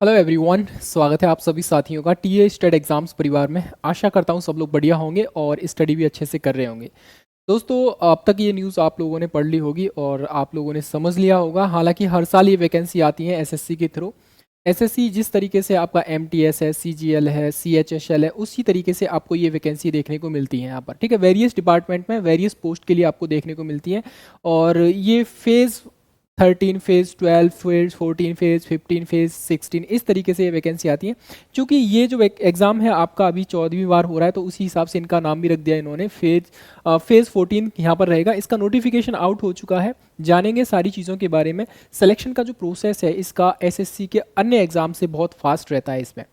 Hello everyone, स्वागत है आप सभी साथियों का टीए स्टेट एग्जाम्स परिवार में। आशा करता हूँ सब लोग बढ़िया होंगे और स्टडी भी अच्छे से कर रहे होंगे। दोस्तों, अब तक ये न्यूज़ आप लोगों ने पढ़ ली होगी और आप लोगों ने समझ लिया होगा। हालांकि हर साल ये वैकेंसी आती है एसएससी के थ्रू। एसएससी जिस तरीके से आपका एमटीएस है, सीजीएल है, सीएचएसएल है, उसी तरीके से आपको ये वैकेंसी देखने को मिलती है यहाँ पर। ठीक है, वेरियस डिपार्टमेंट में वेरियस पोस्ट के लिए आपको देखने को मिलती है। और ये phase 13, phase 12, phase 14, phase 15, phase 16, इस तरीके से ये वैकेंसी आती है। क्योंकि ये जो एग्ज़ाम है आपका अभी 14वीं बार हो रहा है, तो उसी हिसाब से इनका नाम भी रख दिया इन्होंने। फेज़ 14 यहाँ पर रहेगा। इसका नोटिफिकेशन आउट हो चुका है। जानेंगे सारी चीज़ों के बारे में। सिलेक्शन का जो प्रोसेस है इसका एसएससी के अन्य एग्ज़ाम से बहुत फास्ट रहता है। इसमें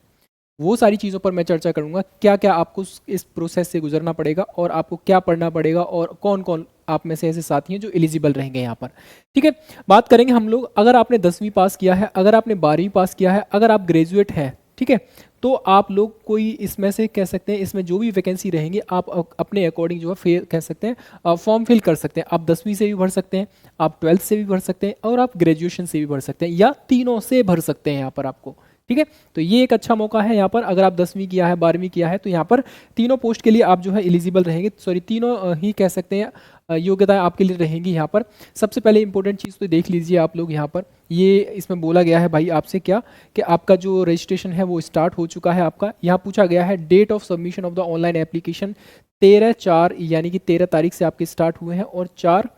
वो सारी चीज़ों पर मैं चर्चा करूंगा, क्या क्या आपको इस प्रोसेस से गुजरना पड़ेगा और आपको क्या पढ़ना पड़ेगा और कौन कौन आप में से ऐसे साथी हैं जो एलिजिबल रहेंगे यहाँ पर। ठीक है, बात करेंगे हम लोग। अगर आपने 10वीं पास किया है, अगर आपने 12वीं पास किया है, अगर आप ग्रेजुएट हैं, ठीक है, तो आप लोग कोई इसमें से कह सकते हैं, इसमें जो भी वैकेंसी रहेंगी आप अपने अकॉर्डिंग जो है कह सकते हैं फॉर्म फिल कर सकते हैं। आप 10वीं से भी भर सकते हैं, आप 12th से भी भर सकते हैं और आप ग्रेजुएशन से भी भर सकते हैं, या तीनों से भर सकते हैं यहाँ पर आपको। ठीक है, तो ये एक अच्छा मौका है यहाँ पर। अगर आप 10वीं किया है, 12वीं किया है, तो यहाँ पर तीनों पोस्ट के लिए आप जो है एलिजिबल रहेंगे। सॉरी, तीनों ही कह सकते हैं योग्यताएं आपके लिए रहेंगी यहाँ पर। सबसे पहले इंपॉर्टेंट चीज़ तो देख लीजिए आप लोग यहाँ पर। ये इसमें बोला गया है भाई आपसे क्या, कि आपका जो रजिस्ट्रेशन है वो स्टार्ट हो चुका है। आपका यहाँ पूछा गया है date of submission of the online application 13/4 यानी कि 13 तारीख से आपके स्टार्ट हुए हैं और 4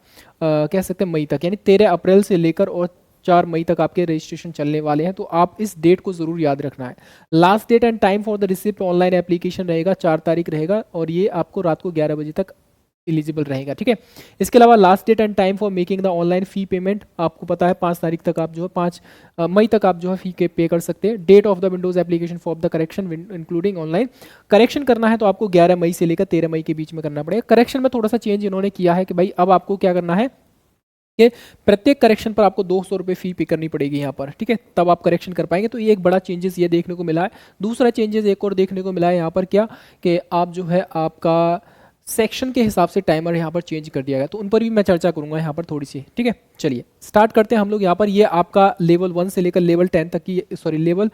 कह सकते हैं मई तक, यानी 13 अप्रैल से लेकर और 4 मई तक आपके रजिस्ट्रेशन चलने वाले हैं। तो आप इस डेट को ज़रूर याद रखना है। Last date and time for the receipt online application रहेगा 4 तारीख रहेगा, और ये आपको रात को 11 बजे तक एलिजिबल रहेगा। ठीक है, इसके अलावा last date and time for making the online fee payment आपको पता है 5 तारीख तक आप जो है 5 मई तक आप जो है फ़ी के पे कर सकते हैं। Date of the windows application for the correction including online correction करना है तो आपको 11 मई से लेकर 13 मई के बीच में करना पड़ेगा। करेक्शन में थोड़ा सा चेंज इन्होंने किया है कि भाई अब आपको क्या करना है कि प्रत्येक करेक्शन पर आपको 200 रुपये फ़ी पे करनी पड़ेगी यहाँ पर। ठीक है, तब आप करेक्शन कर पाएंगे। तो ये एक बड़ा चेंजेस ये देखने को मिला है। दूसरा चेंजेस एक और देखने को मिला है यहाँ पर, क्या कि आप जो है आपका सेक्शन के हिसाब से टाइमर यहाँ पर चेंज कर दिया गया, तो उन पर भी मैं चर्चा करूंगा यहाँ पर थोड़ी सी। ठीक है, चलिए स्टार्ट करते हैं हम लोग यहाँ पर। ये आपका लेवल 1 से लेकर लेवल 10 तक की, सॉरी लेवल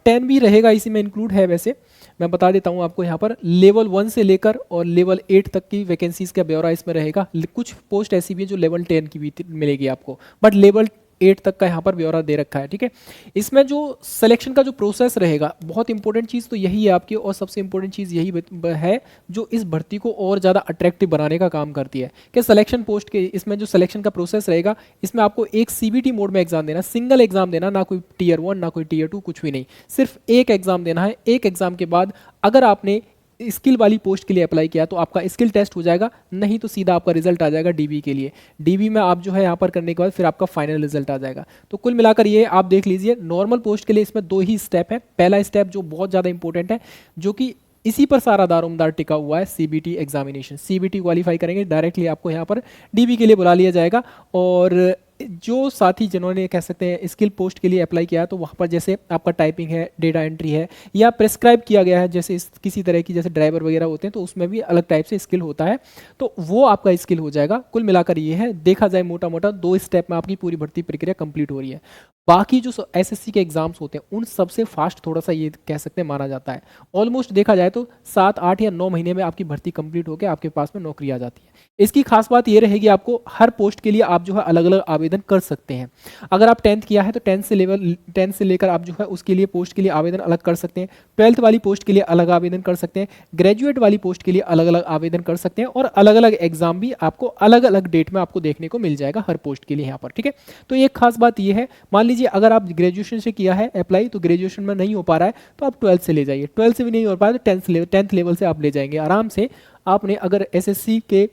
10 भी रहेगा, इसी में इंक्लूड है। वैसे मैं बता देता हूँ आपको यहाँ पर लेवल 1 से लेकर और लेवल 8 तक की वैकेंसीज का ब्यौरा इसमें रहेगा। कुछ पोस्ट ऐसी भी है जो लेवल 10 की भी मिलेगी आपको, बट लेवल 8 तक का यहाँ पर ब्यौरा दे रखा है। ठीक है, इसमें जो सिलेक्शन का जो प्रोसेस रहेगा, बहुत इंपॉर्टेंट चीज़ तो यही है आपकी, और सबसे इंपॉर्टेंट चीज़ यही है जो इस भर्ती को और ज़्यादा अट्रैक्टिव बनाने का काम करती है, कि सिलेक्शन पोस्ट के इसमें जो सिलेक्शन का प्रोसेस रहेगा, इसमें आपको एक सीबीटी मोड में एग्जाम देना, सिंगल एग्जाम देना, ना कोई टीयर 1 ना कोई टीयर 2, कुछ भी नहीं, सिर्फ एक एग्जाम देना है। एक एग्जाम के बाद अगर आपने स्किल वाली पोस्ट के लिए अप्लाई किया तो आपका स्किल टेस्ट हो जाएगा, नहीं तो सीधा आपका रिजल्ट आ जाएगा डीबी के लिए। डीबी में आप जो है यहाँ पर करने के बाद फिर आपका फाइनल रिजल्ट आ जाएगा। तो कुल मिलाकर ये आप देख लीजिए, नॉर्मल पोस्ट के लिए इसमें 2 ही स्टेप है। पहला स्टेप जो बहुत ज़्यादा इंपॉर्टेंट है, जो कि इसी पर सारा दारोमदार टिका हुआ है, सीबीटी एग्जामिनेशन। सीबीटी क्वालिफाई करेंगे, डायरेक्टली आपको यहाँ पर डीबी के लिए बुला लिया जाएगा। और जो साथी जिन्होंने कह सकते हैं स्किल पोस्ट के लिए अप्लाई किया है, तो वहाँ पर जैसे आपका टाइपिंग है, डेटा एंट्री है, या प्रेस्क्राइब किया गया है जैसे किसी तरह की, जैसे ड्राइवर वगैरह होते हैं तो उसमें भी अलग टाइप से स्किल होता है, तो वो आपका स्किल हो जाएगा। कुल मिलाकर ये है, देखा जाए मोटा मोटा 2 स्टेप में आपकी पूरी भर्ती प्रक्रिया कंप्लीट हो रही है। बाकी जो एसएससी के एग्जाम्स होते हैं उन सबसे फास्ट थोड़ा सा ये कह सकते हैं माना जाता है। ऑलमोस्ट देखा जाए तो 7, 8 या 9 महीने में आपकी भर्ती कंप्लीट होकर आपके पास में नौकरी आ जाती है। इसकी खास बात ये रहेगी, आपको हर पोस्ट के लिए आप जो है अलग अलग आवेदन कर सकते हैं। अगर आप 10th किया है तो 10 से लेकर आप जो है उसके लिए पोस्ट के लिए आवेदन अलग कर सकते हैं। 12th वाली पोस्ट के लिए अलग आवेदन कर सकते हैं। ग्रेजुएट वाली पोस्ट के लिए अलग अलग आवेदन कर सकते हैं, और अलग अलग एग्जाम भी आपको अलग अलग डेट में आपको देखने को मिल जाएगा हर पोस्ट के लिए यहाँ पर। ठीक है, तो एक खास बात ये है, मान लीजिए अगर आप ग्रेजुएशन से किया है अप्लाई, तो ग्रेजुएशन में नहीं हो पा रहा है तो आप 12th से ले जाइए। 12th से भी नहीं हो पा रहा है तो 10th लेवल से आप ले जाएंगे आराम से। आपने अगर एसएससी के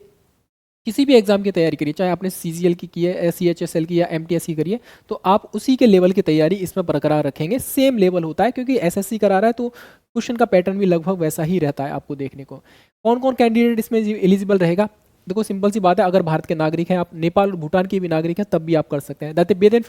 किसी भी एग्जाम की तैयारी करिए, चाहे आपने सीजीएल की है, सीएचएसएल की या एमटीएस की करिए, तो आप उसी के लेवल की तैयारी इसमें बरकरार रखेंगे। सेम लेवल होता है, क्योंकि एसएससी करा रहा है तो क्वेश्चन का पैटर्न भी लगभग वैसा ही रहता है आपको देखने को। कौन कौन कैंडिडेट इसमें एलिजिबल रहेगा? देखो सिंपल सी बात है, अगर भारत के नागरिक हैं, आप नेपाल और भूटान के भी नागरिक हैं, तब भी आप कर सकते हैं। The Tibetan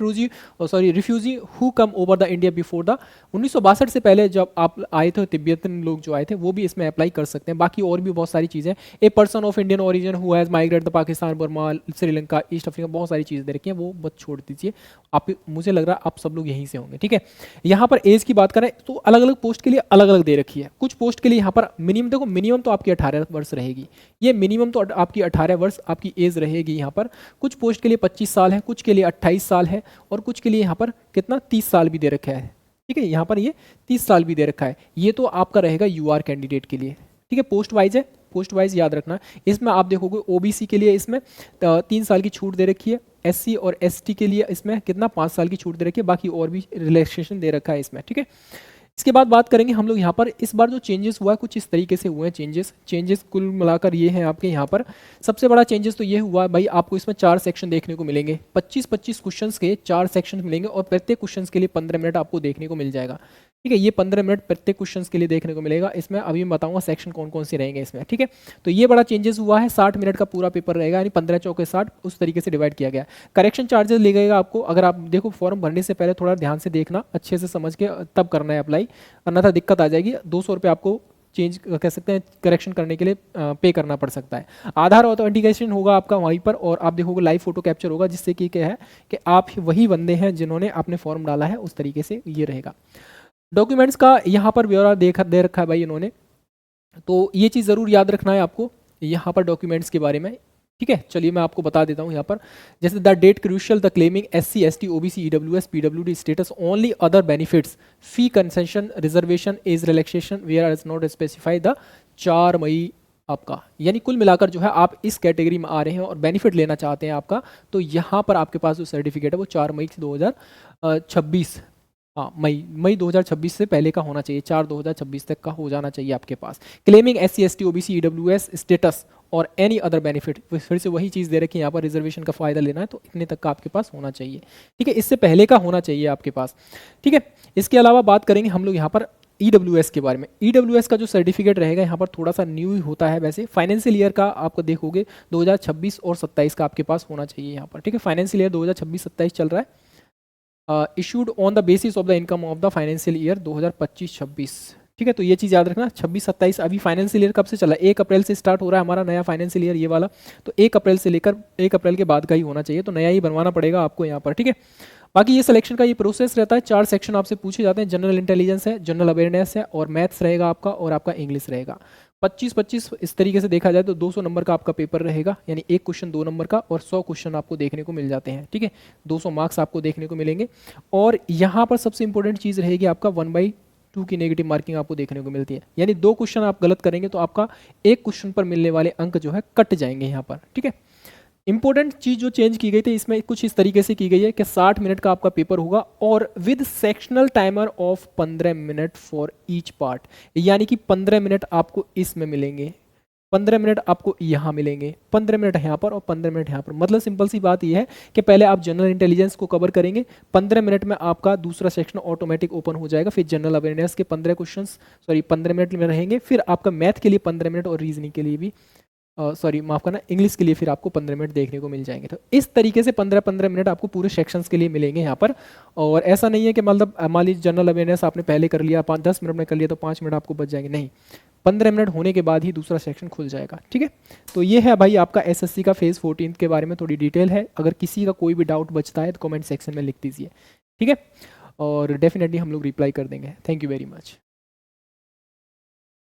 refugee who come over the India before the 1962 से पहले जब आप आए थे, तिब्बतियन लोग जो आए थे वो भी इसमें अप्लाई कर सकते हैं। बाकी और भी बहुत सारी चीज़ें, a person of Indian origin who has migrate the Pakistan, Burma, Sri Lanka, east Africa, बहुत सारी चीज़ें दे रखी हैं, वो बस छोड़ दीजिए। आप, मुझे लग रहा है आप सब लोग यहीं से होंगे, ठीक है। यहाँ पर एज की बात करें तो अलग अलग पोस्ट के लिए अलग अलग दे रखी है। कुछ पोस्ट के लिए यहाँ पर मिनिमम, देखो मिनिमम तो आपकी 18 वर्ष रहेगी, ये मिनिमम तो आपकी 18 वर्ष आपकी एज रहेगी यहाँ पर। कुछ पोस्ट के लिए 25 साल है, कुछ के लिए 28 साल है, और कुछ के लिए यहाँ पर कितना 30 साल भी दे रखा है, ठीक है। यहाँ पर ये 30 साल भी दे रखा है। ये तो आपका रहेगा यूआर कैंडिडेट के लिए, ठीक है। पोस्ट वाइज है, पोस्ट वाइज याद रखना। इसमें आप देखोगे ओबीसी के लिए इसमें 3 साल की छूट दे रखी है, एससी और एसटी के लिए इसमें कितना 5 साल की छूट दे रखी है, बाकी और भी रिलैक्सेशन दे रखा है इसमें, ठीक है। इसके बाद बात करेंगे हम लोग यहाँ पर, इस बार जो चेंजेस हुआ है कुछ इस तरीके से हुए हैं चेंजेस कुल मिलाकर ये हैं आपके यहाँ पर। सबसे बड़ा चेंजेस तो ये हुआ है भाई, आपको इसमें 4 सेक्शन देखने को मिलेंगे, 25-25 क्वेश्चंस के 4 सेक्शन मिलेंगे, और प्रत्येक क्वेश्चंस के लिए 15 मिनट आपको देखने को मिल जाएगा, ठीक है। ये 15 मिनट प्रत्येक क्वेश्चंस के लिए देखने को मिलेगा। इसमें अभी मैं बताऊंगा सेक्शन कौन कौन से रहेंगे इसमें, ठीक है। तो ये बड़ा चेंजेस हुआ है। 60 मिनट का पूरा पेपर रहेगा, यानी 15 चौके 60, उस तरीके से डिवाइड किया गया। करेक्शन चार्जेस लगेगा आपको, अगर आप देखो फॉर्म भरने से पहले थोड़ा ध्यान से देखना, अच्छे से समझ के तब करना है अप्लाई, अन्यथा दिक्कत आ जाएगी। 200 रुपये आपको चेंज कह सकते हैं करेक्शन करने के लिए पे करना पड़ सकता है। आधार ऑथेंटिकेशन होगा आपका वहीं पर, और आप देखोगे लाइव फोटो कैप्चर होगा, जिससे कि क्या है कि आप वही बंदे हैं जिन्होंने आपने फॉर्म डाला है, उस तरीके से ये रहेगा। डॉक्यूमेंट्स का यहाँ पर ब्यौरा दे रखा है भाई इन्होंने, तो ये चीज़ ज़रूर याद रखना है आपको यहाँ पर डॉक्यूमेंट्स के बारे में, ठीक है। चलिए मैं आपको बता देता हूँ यहाँ पर, जैसे the date crucial the claiming SC ST OBC EWS PWD status only other benefits fee concession reservation age relaxation where is not specify the 4 May आपका, यानी कुल मिलाकर जो है आप इस कैटेगरी में आ रहे हैं और बेनिफिट लेना चाहते हैं आपका, तो यहाँ पर आपके पास जो सर्टिफिकेट है वो 4 मई 2026, हाँ मई 2026 से पहले का होना चाहिए, 4/2026 तक का हो जाना चाहिए आपके पास। Claiming SC ST OBC EWS status और एनी अदर बेनिफिट, फिर से वही चीज़ दे रखी है यहाँ पर, रिजर्वेशन का फ़ायदा लेना है तो इतने तक का आपके पास होना चाहिए, ठीक है। इससे पहले का होना चाहिए आपके पास, ठीक है। इसके अलावा बात करेंगे हम लोग यहाँ पर EWS के बारे में। EWS का जो सर्टिफिकेट रहेगा यहाँ पर थोड़ा सा न्यू ही होता है, वैसे फाइनेंशियल ईयर का आपको देखोगे 2026 और 27 का आपके पास होना चाहिए यहाँ पर, ठीक है। फाइनेंशियल ईयर 2026-27 चल रहा है, issued on the basis of the income of the financial year 2025-26, ठीक है। तो ये चीज़ याद रखना, 26-27 अभी फाइनेंशियल ईयर कब से चला, 1 अप्रैल से स्टार्ट हो रहा है हमारा नया फाइनेंशियल ईयर ये वाला, तो 1 अप्रैल से लेकर 1 अप्रैल के बाद का ही होना चाहिए, तो नया ही बनवाना पड़ेगा आपको यहाँ पर, ठीक है। बाकी ये सिलेक्शन का ये प्रोसेस रहता है, 4 सेक्शन आपसे पूछे जाते हैं, जनरल इंटेलिजेंस है, जनरल अवेयरनेस है, और मैथ्स रहेगा आपका, और आपका इंग्लिश रहेगा। 25-25 इस तरीके से देखा जाए तो 200 नंबर का आपका पेपर रहेगा, यानी एक क्वेश्चन 2 नंबर का, और 100 क्वेश्चन आपको देखने को मिल जाते हैं, ठीक है। 200 मार्क्स आपको देखने को मिलेंगे, और यहाँ पर सबसे इंपॉर्टेंट चीज़ रहेगी आपका 1/2 की नेगेटिव मार्किंग आपको देखने को मिलती है, यानी 2 क्वेश्चन आप गलत करेंगे तो आपका एक क्वेश्चन पर मिलने वाले अंक जो है कट जाएंगे यहाँ पर, ठीक है। इंपॉर्टेंट चीज़ जो चेंज की गई थी इसमें कुछ इस तरीके से की गई है कि 60 मिनट का आपका पेपर होगा, और with sectional timer of 15 minute for each part, यानी कि 15 मिनट आपको इसमें मिलेंगे, 15 मिनट आपको यहाँ मिलेंगे, 15 मिनट यहाँ पर और 15 मिनट यहाँ पर। मतलब सिंपल सी बात यह है कि पहले आप जनरल इंटेलिजेंस को कवर करेंगे, 15 मिनट में आपका दूसरा सेक्शन ऑटोमेटिक ओपन हो जाएगा, फिर जनरल अवेयरनेस के 15 मिनट में रहेंगे, फिर आपका मैथ के लिए 15 मिनट, और रीजनिंग के लिए भी माफ़ करना, इंग्लिश के लिए फिर आपको 15 मिनट देखने को मिल जाएंगे। तो इस तरीके से 15-15 मिनट आपको पूरे सेक्शंस के लिए मिलेंगे यहाँ पर, और ऐसा नहीं है कि मतलब मान लीजिए जनरल अवेयरनेस आपने पहले कर लिया, 5-10 मिनट में कर लिया तो 5 मिनट आपको बच जाएंगे, नहीं, 15 मिनट होने के बाद ही दूसरा सेक्शन खुल जाएगा, ठीक है। तो ये है भाई आपका SSC का फेज़ 14 के बारे में थोड़ी डिटेल है, अगर किसी का कोई भी डाउट बचता है तो कमेंट सेक्शन में लिख दीजिए, ठीक है, और डेफिनेटली हम लोग रिप्लाई कर देंगे। Thank you very much.